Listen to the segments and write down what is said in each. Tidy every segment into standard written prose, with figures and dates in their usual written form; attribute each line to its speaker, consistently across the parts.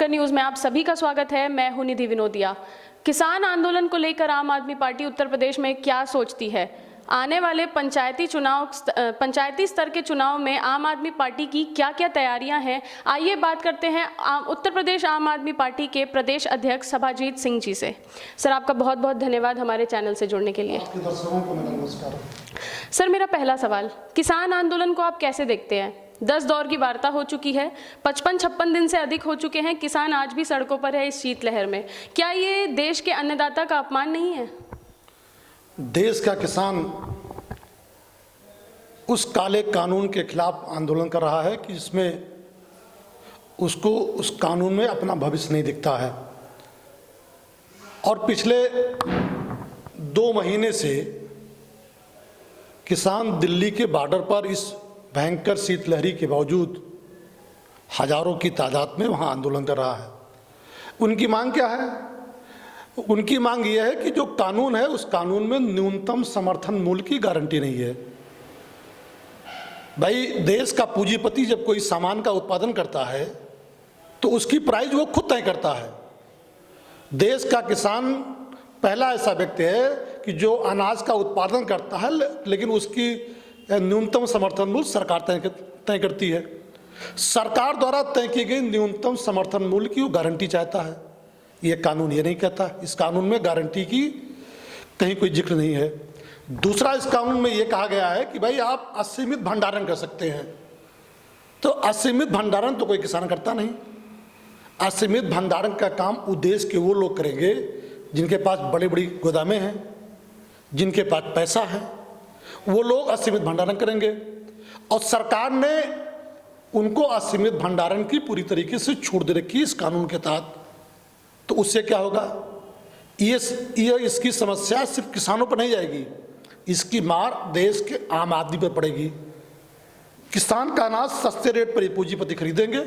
Speaker 1: खासकर न्यूज में आप सभी का स्वागत है। मैं हूं निधि विनोदिया। किसान आंदोलन को लेकर आम आदमी पार्टी उत्तर प्रदेश में क्या सोचती है? आने वाले पंचायती स्तर के चुनाव में आम आदमी पार्टी की क्या क्या तैयारियां हैं, आइए बात करते हैं उत्तर प्रदेश आम आदमी पार्टी के प्रदेश अध्यक्ष सभाजीत सिंह जी से। सर, आपका बहुत बहुत धन्यवाद हमारे चैनल से जुड़ने के लिए।
Speaker 2: दर्शकों को मेरा नमस्कार।
Speaker 1: सर, मेरा पहला सवाल, किसान आंदोलन को आप कैसे देखते हैं? 10 दौर की वार्ता हो चुकी है, 55-56 दिन से अधिक हो चुके हैं, किसान आज भी सड़कों पर है इस शीतलहर में। क्या ये देश के अन्नदाता का अपमान नहीं है?
Speaker 2: देश का किसान उस काले कानून के खिलाफ आंदोलन कर रहा है कि जिसमें उसको उस कानून में अपना भविष्य नहीं दिखता है। और पिछले 2 महीने से किसान दिल्ली के बॉर्डर पर इस भयंकर शीतलहरी के बावजूद हजारों की तादाद में वहाँ आंदोलन कर रहा है। उनकी मांग क्या है? उनकी मांग यह है कि जो कानून है उस कानून में न्यूनतम समर्थन मूल्य की गारंटी नहीं है। भाई, देश का पूंजीपति जब कोई सामान का उत्पादन करता है तो उसकी प्राइस वो खुद तय करता है। देश का किसान पहला ऐसा व्यक्ति है कि जो अनाज का उत्पादन करता है लेकिन उसकी न्यूनतम समर्थन मूल्य सरकार तय करती है। सरकार द्वारा तय की गई न्यूनतम समर्थन मूल्य की वो गारंटी चाहता है। ये कानून ये नहीं कहता। इस कानून में गारंटी की कहीं कोई जिक्र नहीं है। दूसरा, इस कानून में ये कहा गया है कि भाई आप असीमित भंडारण कर सकते हैं। तो असीमित भंडारण तो कोई किसान करता नहीं। असीमित भंडारण का काम उद्देश्य के वो लोग करेंगे जिनके पास बड़ी बड़ी गोदामें हैं, जिनके पास पैसा है, वो लोग असीमित भंडारण करेंगे। और सरकार ने उनको असीमित भंडारण की पूरी तरीके से छूट दे रखी है इस कानून के तहत। तो उससे क्या होगा? ये इसकी समस्या सिर्फ किसानों पर नहीं जाएगी, इसकी मार देश के आम आदमी पर पड़ेगी। किसान का अनाज सस्ते रेट पर पूंजीपति खरीदेंगे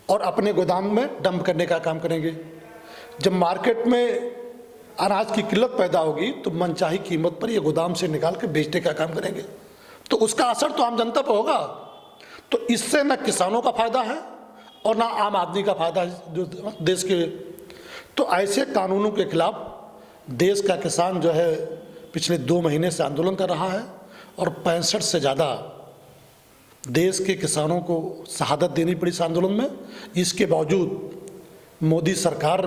Speaker 2: और अपने गोदाम में डंप करने का काम करेंगे। जब मार्केट में अनाज की किल्लत पैदा होगी तो मनचाही कीमत पर ये गोदाम से निकाल के बेचने का काम करेंगे। तो उसका असर तो आम जनता पर होगा। तो इससे न किसानों का फायदा है और ना आम आदमी का फायदा है जो देश के। तो ऐसे कानूनों के खिलाफ देश का किसान जो है पिछले 2 महीने से आंदोलन कर रहा है और 65 से ज़्यादा देश के किसानों को शहादत देनी पड़ी इस आंदोलन में। इसके बावजूद मोदी सरकार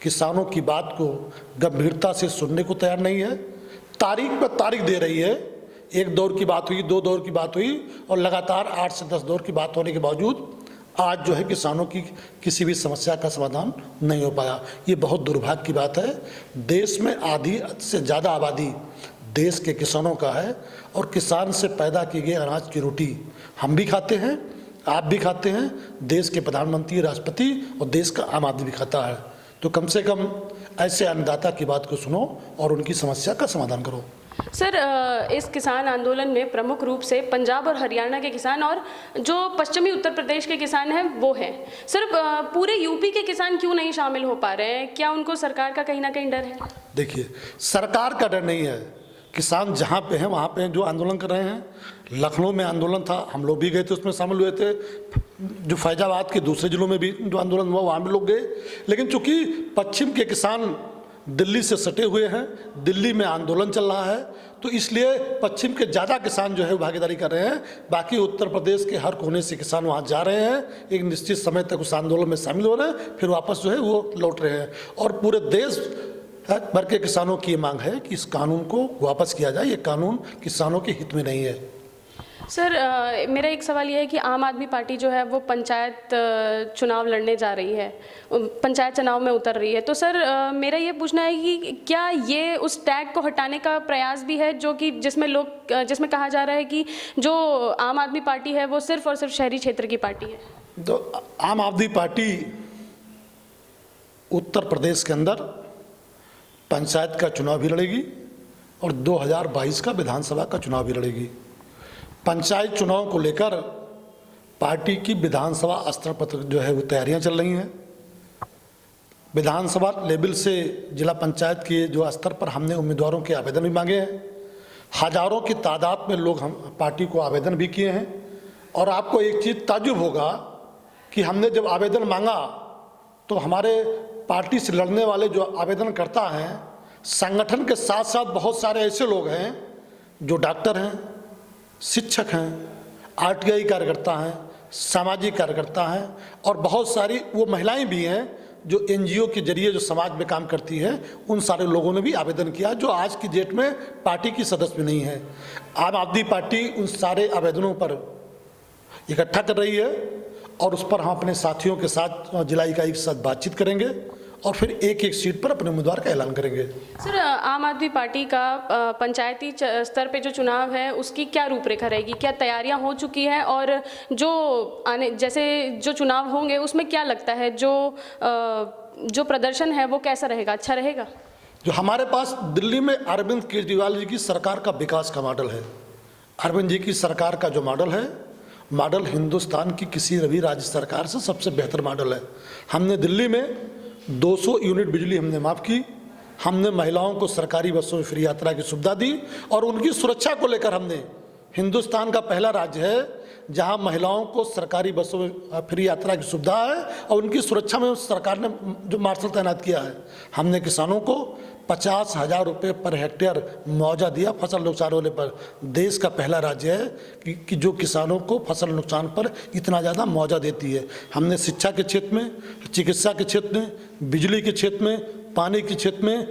Speaker 2: किसानों की बात को गंभीरता से सुनने को तैयार नहीं है। तारीख पर तारीख दे रही है। 1 दौर की बात हुई, 2 दौर की बात हुई और लगातार 8 से 10 दौर की बात होने के बावजूद आज जो है किसानों की किसी भी समस्या का समाधान नहीं हो पाया। ये बहुत दुर्भाग्य की बात है। देश में आधी से ज़्यादा आबादी देश के किसानों का है और किसान से पैदा की गई अनाज की रोटी हम भी खाते हैं, आप भी खाते हैं, देश के प्रधानमंत्री, राष्ट्रपति और देश का आम आदमी भी खाता है। तो कम से कम ऐसे अन्नदाता की बात को सुनो और उनकी समस्या का समाधान करो।
Speaker 1: सर, इस किसान आंदोलन में प्रमुख रूप से पंजाब और हरियाणा के किसान और जो पश्चिमी उत्तर प्रदेश के किसान हैं वो हैं। सर, पूरे यूपी के किसान क्यों नहीं शामिल हो पा रहे हैं? क्या उनको सरकार का कहीं ना कहीं डर है?
Speaker 2: देखिए, सरकार का डर नहीं है। किसान जहाँ पे हैं वहाँ पे जो आंदोलन कर रहे हैं। लखनऊ में आंदोलन था, हम लोग भी गए थे, उसमें शामिल हुए थे। जो फैजाबाद के दूसरे जिलों में भी जो आंदोलन हुआ वहाँ भी लोग गए। लेकिन चूंकि पश्चिम के किसान दिल्ली से सटे हुए हैं, दिल्ली में आंदोलन चल रहा है, तो इसलिए पश्चिम के ज़्यादा किसान जो है भागीदारी कर रहे हैं। बाकी उत्तर प्रदेश के हर कोने से किसान वहाँ जा रहे हैं, एक निश्चित समय तक उस आंदोलन में शामिल हो रहे हैं, फिर वापस जो है वो लौट रहे हैं। और पूरे देश भर के किसानों की मांग है कि इस कानून को वापस किया जाए। ये कानून किसानों के हित में नहीं है।
Speaker 1: सर, मेरा एक सवाल यह है कि आम आदमी पार्टी जो है वो पंचायत चुनाव लड़ने जा रही है, पंचायत चुनाव में उतर रही है। तो सर, मेरा ये पूछना है कि क्या ये उस टैग को हटाने का प्रयास भी है जो कि जिसमें कहा जा रहा है कि जो आम आदमी पार्टी है वो सिर्फ और सिर्फ शहरी क्षेत्र की पार्टी है?
Speaker 2: तो आम आदमी पार्टी उत्तर प्रदेश के अंदर पंचायत का चुनाव भी लड़ेगी और 2022 का विधानसभा का चुनाव भी लड़ेगी। पंचायत चुनाव को लेकर पार्टी की विधानसभा स्तर पर जो है वो तैयारियां चल रही हैं। विधानसभा लेवल से जिला पंचायत के जो स्तर पर हमने उम्मीदवारों के आवेदन भी मांगे हैं। हजारों की तादाद में लोग हम पार्टी को आवेदन भी किए हैं। और आपको एक चीज़ ताज्जुब होगा कि हमने जब आवेदन मांगा तो हमारे पार्टी से लड़ने वाले जो आवेदन करता हैं, संगठन के साथ साथ बहुत सारे ऐसे लोग हैं जो डॉक्टर हैं, शिक्षक हैं, आरटीआई कार्यकर्ता हैं, सामाजिक कार्यकर्ता हैं और बहुत सारी वो महिलाएं भी हैं जो एनजीओ के जरिए जो समाज में काम करती है। उन सारे लोगों ने भी आवेदन किया जो आज की डेट में पार्टी की सदस्य भी नहीं है। आम आदमी पार्टी उन सारे आवेदनों पर इकट्ठा कर रही है और उस पर हम अपने साथियों के साथ, जिला इकाई के साथ बातचीत करेंगे और फिर एक एक सीट पर अपने उम्मीदवार का ऐलान करेंगे।
Speaker 1: सर, आम आदमी पार्टी का पंचायती स्तर पे जो चुनाव है उसकी क्या रूपरेखा रहेगी, क्या तैयारियां हो चुकी हैं और जो आने जैसे जो चुनाव होंगे उसमें क्या लगता है जो प्रदर्शन है वो कैसा रहेगा, अच्छा रहेगा?
Speaker 2: जो हमारे पास दिल्ली में अरविंद केजरीवाल जी की सरकार का विकास का मॉडल है। अरविंद जी की सरकार का जो मॉडल हिंदुस्तान की किसी भी राज्य सरकार से सबसे बेहतर मॉडल है। हमने दिल्ली में 200 यूनिट बिजली हमने माफ़ की, हमने महिलाओं को सरकारी बसों में फ्री यात्रा की सुविधा दी और उनकी सुरक्षा को लेकर हमने, हिंदुस्तान का पहला राज्य है जहां महिलाओं को सरकारी बसों में फ्री यात्रा की सुविधा है और उनकी सुरक्षा में सरकार ने जो मार्शल तैनात किया है। हमने किसानों को 50,000 रुपये पर हेक्टेयर मुआवजा दिया फसल नुकसान होने पर। देश का पहला राज्य है कि जो किसानों को फसल नुकसान पर इतना ज़्यादा मुआवजा देती है। हमने शिक्षा के क्षेत्र में, चिकित्सा के क्षेत्र में, बिजली के क्षेत्र में, पानी के क्षेत्र में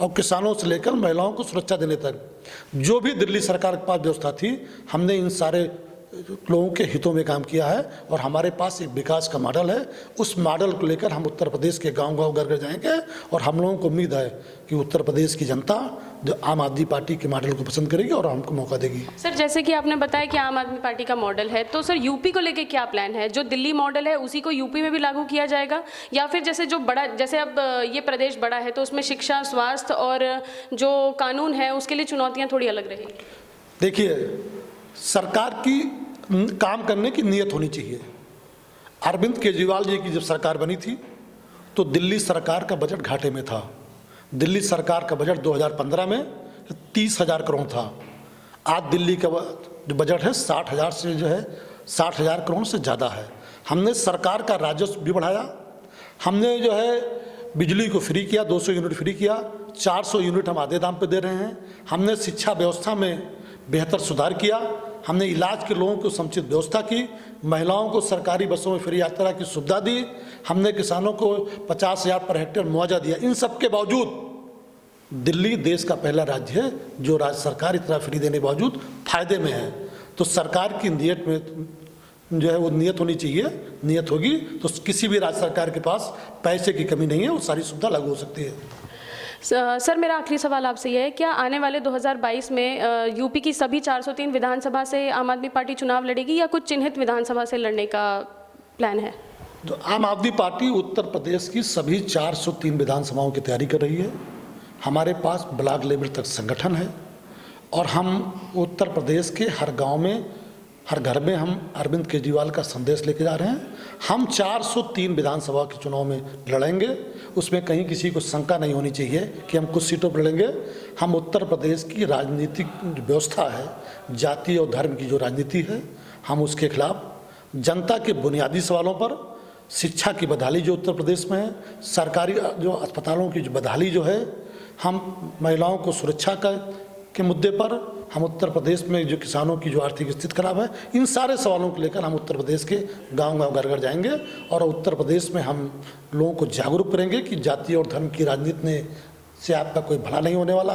Speaker 2: और किसानों से लेकर महिलाओं को सुरक्षा देने तक जो भी दिल्ली सरकार के पास व्यवस्था थी, हमने इन सारे लोगों के हितों में काम किया है और हमारे पास एक विकास का मॉडल है। उस मॉडल को लेकर हम उत्तर प्रदेश के गांव-गांव घर-घर जाएंगे और हम लोगों को उम्मीद है कि उत्तर प्रदेश की जनता जो आम आदमी पार्टी के मॉडल को पसंद करेगी और हमको मौका देगी।
Speaker 1: सर, जैसे कि आपने बताया कि आम आदमी पार्टी का मॉडल है, तो सर यूपी को लेकर क्या प्लान है? जो दिल्ली मॉडल है उसी को यूपी में भी लागू किया जाएगा या फिर जैसे अब ये प्रदेश बड़ा है तो उसमें शिक्षा, स्वास्थ्य और जो कानून है उसके लिए चुनौतियाँ थोड़ी अलग रहेंगी?
Speaker 2: देखिए, सरकार की काम करने की नीयत होनी चाहिए। अरविंद केजरीवाल जी की जब सरकार बनी थी तो दिल्ली सरकार का बजट घाटे में था। दिल्ली सरकार का बजट 2015 में 30,000 करोड़ था। आज दिल्ली का जो बजट है 60,000 से 60,000 करोड़ से ज़्यादा है। हमने सरकार का राजस्व भी बढ़ाया, हमने बिजली को फ्री किया, 200 यूनिट फ्री किया, 400 यूनिट हम आधे दाम पे दे रहे हैं। हमने शिक्षा व्यवस्था में बेहतर सुधार किया, हमने इलाज के लोगों को समुचित व्यवस्था की, महिलाओं को सरकारी बसों में फ्री यात्रा की सुविधा दी, हमने किसानों को 50,000 पर हेक्टेयर मुआवजा दिया। इन सब के बावजूद दिल्ली देश का पहला राज्य है जो राज्य सरकार इतना फ्री देने के बावजूद फायदे में है। तो सरकार की नीयत में वो नीयत होनी चाहिए, नीयत होगी तो किसी भी राज्य सरकार के पास पैसे की कमी नहीं है, वो सारी सुविधा लागू हो सकती है।
Speaker 1: सर, मेरा आखिरी सवाल आपसे यह है, क्या आने वाले 2022 में यूपी की सभी 403 विधानसभा से आम आदमी पार्टी चुनाव लड़ेगी या कुछ चिन्हित विधानसभा से लड़ने का प्लान है?
Speaker 2: तो आम आदमी पार्टी उत्तर प्रदेश की सभी 403 विधानसभाओं की तैयारी कर रही है। हमारे पास ब्लॉक लेवल तक संगठन है और हम उत्तर प्रदेश के हर गाँव में, हर घर में हम अरविंद केजरीवाल का संदेश लेके जा रहे हैं। हम 403 विधानसभा के चुनाव में लड़ेंगे, उसमें कहीं किसी को शंका नहीं होनी चाहिए कि हम कुछ सीटों पर लड़ेंगे। हम उत्तर प्रदेश की राजनीतिक व्यवस्था है, जाति और धर्म की जो राजनीति है, हम उसके खिलाफ, जनता के बुनियादी सवालों पर, शिक्षा की बदहाली जो उत्तर प्रदेश में है, सरकारी जो अस्पतालों की जो बदहाली जो है, हम महिलाओं को सुरक्षा के मुद्दे पर, हम उत्तर प्रदेश में जो किसानों की जो आर्थिक स्थिति खराब है, इन सारे सवालों को लेकर हम उत्तर प्रदेश के गांव-गांव घर-घर जाएंगे और उत्तर प्रदेश में हम लोगों को जागरूक करेंगे कि जाति और धर्म की राजनीति से आपका कोई भला नहीं होने वाला।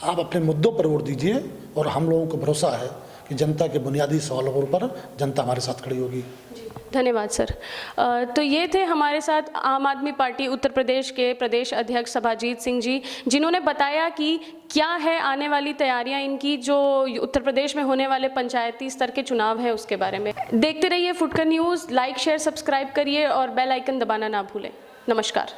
Speaker 2: आप अपने मुद्दों पर वोट दीजिए और हम लोगों को भरोसा है कि जनता के बुनियादी सवालों पर जनता हमारे साथ खड़ी होगी।
Speaker 1: धन्यवाद सर। तो ये थे हमारे साथ आम आदमी पार्टी उत्तर प्रदेश के प्रदेश अध्यक्ष सभाजीत सिंह जी, जिन्होंने बताया कि क्या है आने वाली तैयारियां इनकी जो उत्तर प्रदेश में होने वाले पंचायती स्तर के चुनाव है उसके बारे में। देखते रहिए फुटकर न्यूज़, लाइक शेयर सब्सक्राइब करिए और बेल आइकन दबाना ना भूलें। नमस्कार।